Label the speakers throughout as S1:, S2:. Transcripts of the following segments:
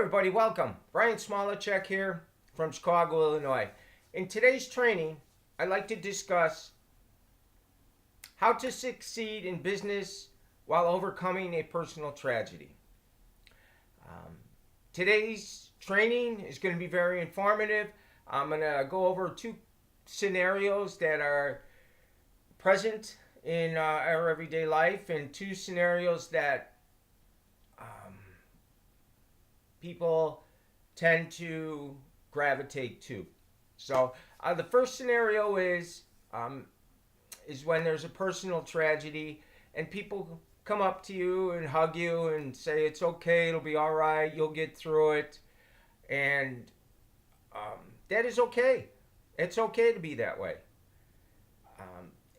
S1: everybody, welcome. Brian Smolachek here from Chicago, Illinois. In today's training, I'd like to discuss how to succeed in business while overcoming a personal tragedy. Um, Today's training is going to be very informative. I'm going to go over two scenarios that are present in our everyday life and two scenarios that people tend to gravitate to. So the first scenario is when there's a personal tragedy and people come up to you and hug you and say it's okay, it'll be all right, you'll get through it, and that is okay. It's okay to be that way.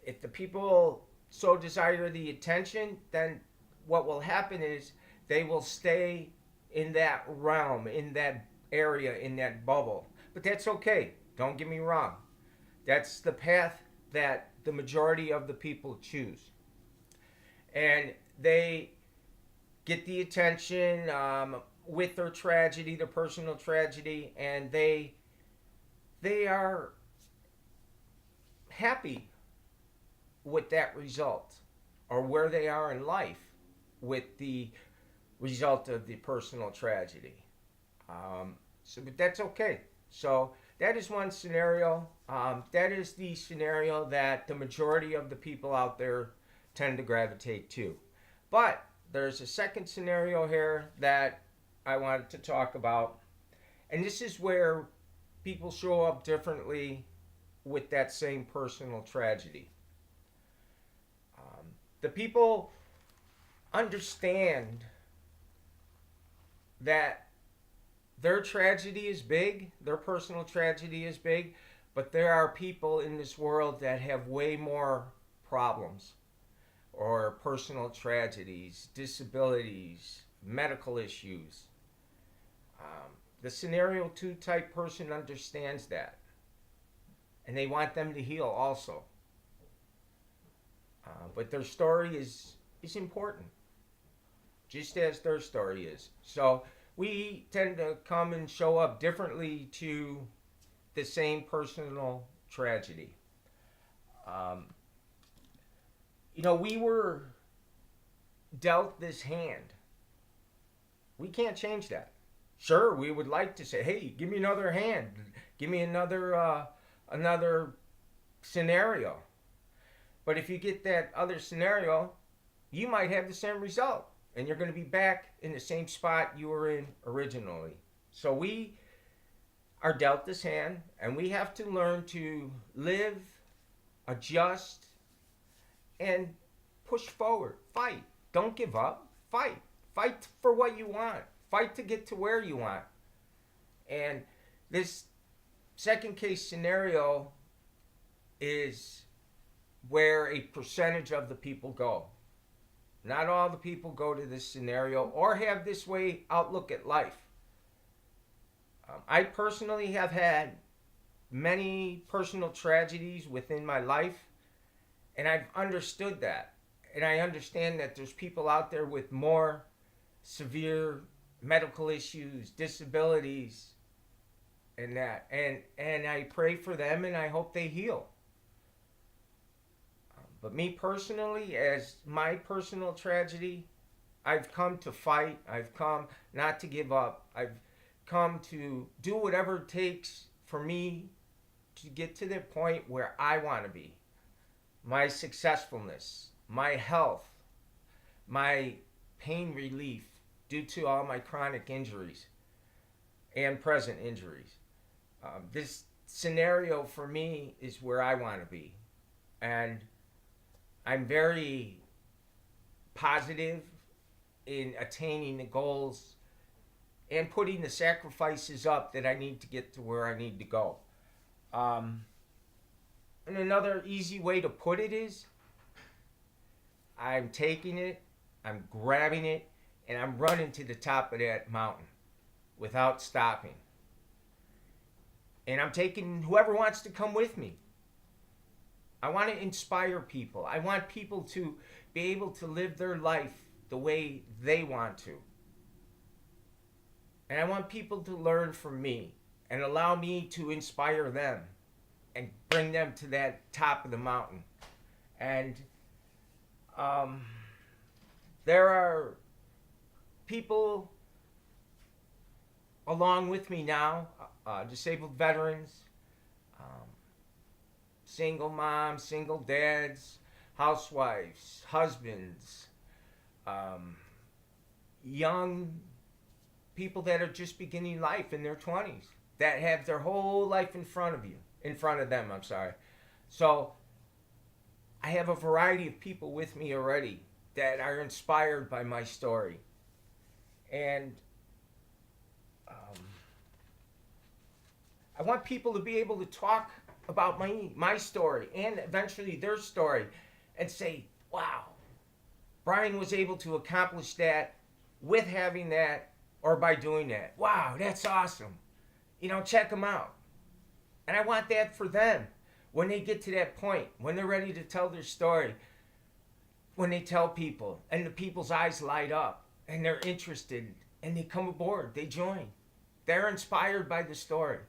S1: If the people so desire the attention, then what will happen is they will stay in that realm, in that area, in that bubble. But that's okay. Don't get me wrong. That's the path that the majority of the people choose. And they get the attention with their tragedy, their personal tragedy, and they are happy with that result or where they are in life with the result of the personal tragedy. But that's okay. So that is one scenario. That is the scenario that the majority of the people out there tend to gravitate to. But there's a second scenario here that I wanted to talk about. And this is where people show up differently with that same personal tragedy. The people understand that their tragedy is big, their personal tragedy is big, but there are people in this world that have way more problems or personal tragedies, disabilities, medical issues. The scenario 2 type person understands that, and they want them to heal also. But their story is important, just as their story is. So we tend to come and show up differently to the same personal tragedy. We were dealt this hand. We can't change that. Sure, we would like to say, hey, give me another hand. Give me another scenario. But if you get that other scenario, you might have the same result. And you're going to be back in the same spot you were in originally. So we are dealt this hand, and we have to learn to live, adjust, and push forward. Fight. Don't give up. Fight. Fight for what you want. Fight to get to where you want. And this second case scenario is where a percentage of the people go. Not all the people go to this scenario or have this way outlook at life. I personally have had many personal tragedies within my life, and I've understood that. And I understand that there's people out there with more severe medical issues, disabilities, and that. And I pray for them, and I hope they heal. But me personally, as my personal tragedy, I've come to fight. I've come not to give up. I've come to do whatever it takes for me to get to the point where I want to be. My successfulness, my health, my pain relief due to all my chronic injuries and present injuries. This scenario for me is where I want to be. And I'm very positive in attaining the goals and putting the sacrifices up that I need to get to where I need to go. And another easy way to put it is I'm taking it, I'm grabbing it, and I'm running to the top of that mountain without stopping. And I'm taking whoever wants to come with me. I want to inspire people. I want people to be able to live their life the way they want to. And I want people to learn from me and allow me to inspire them and bring them to that top of the mountain. And um, there are people along with me now, disabled veterans, um, single moms, single dads, housewives, husbands, um, young people that are just beginning life in their 20s, that have their whole life in front of them, I'm sorry. So I have a variety of people with me already that are inspired by my story. And um, I want people to be able to talk about my story and eventually their story and say, wow, Brian was able to accomplish that with having that or by doing that. Wow, that's awesome. Check them out. And I want that for them when they get to that point, when they're ready to tell their story, when they tell people and the people's eyes light up and they're interested and they come aboard, they join. They're inspired by the story.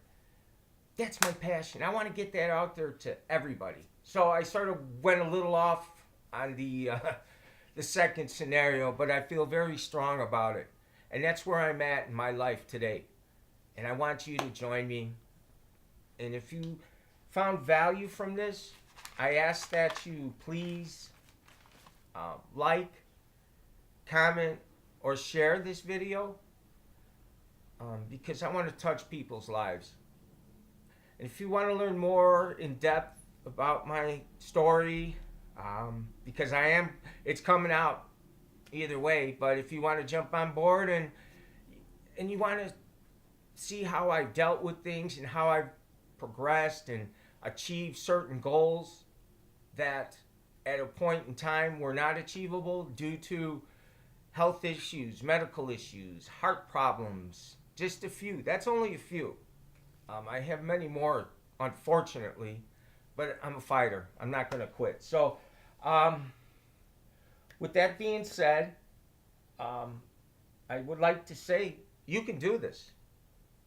S1: That's my passion. I want to get that out there to everybody. So I sort of went a little off on the second scenario, but I feel very strong about it. And that's where I'm at in my life today. And I want you to join me. And if you found value from this, I ask that you please like, comment, or share this video because I want to touch people's lives. And if you want to learn more in depth about my story, because it's coming out either way, but if you want to jump on board and you want to see how I've dealt with things and how I've progressed and achieved certain goals that at a point in time were not achievable due to health issues, medical issues, heart problems, just a few. That's only a few. I have many more, unfortunately, but I'm a fighter. I'm not going to quit. So, with that being said, I would like to say you can do this.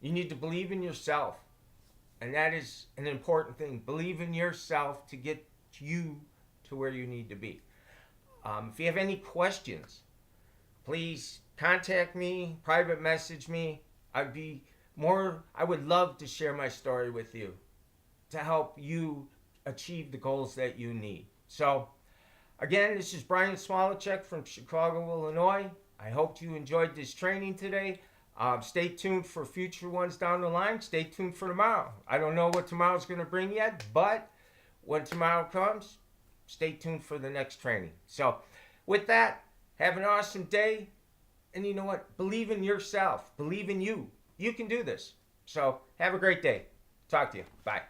S1: You need to believe in yourself. And that is an important thing. Believe in yourself to get you to where you need to be. If you have any questions, please contact me, private message me. I would love to share my story with you to help you achieve the goals that you need. So, again, this is Brian Smolacek from Chicago, Illinois. I hope you enjoyed this training today. Stay tuned for future ones down the line. Stay tuned for tomorrow. I don't know what tomorrow's going to bring yet, but when tomorrow comes, stay tuned for the next training. So, with that, have an awesome day. And you know what? Believe in yourself. Believe in you. You can do this. So, have a great day. Talk to you. Bye.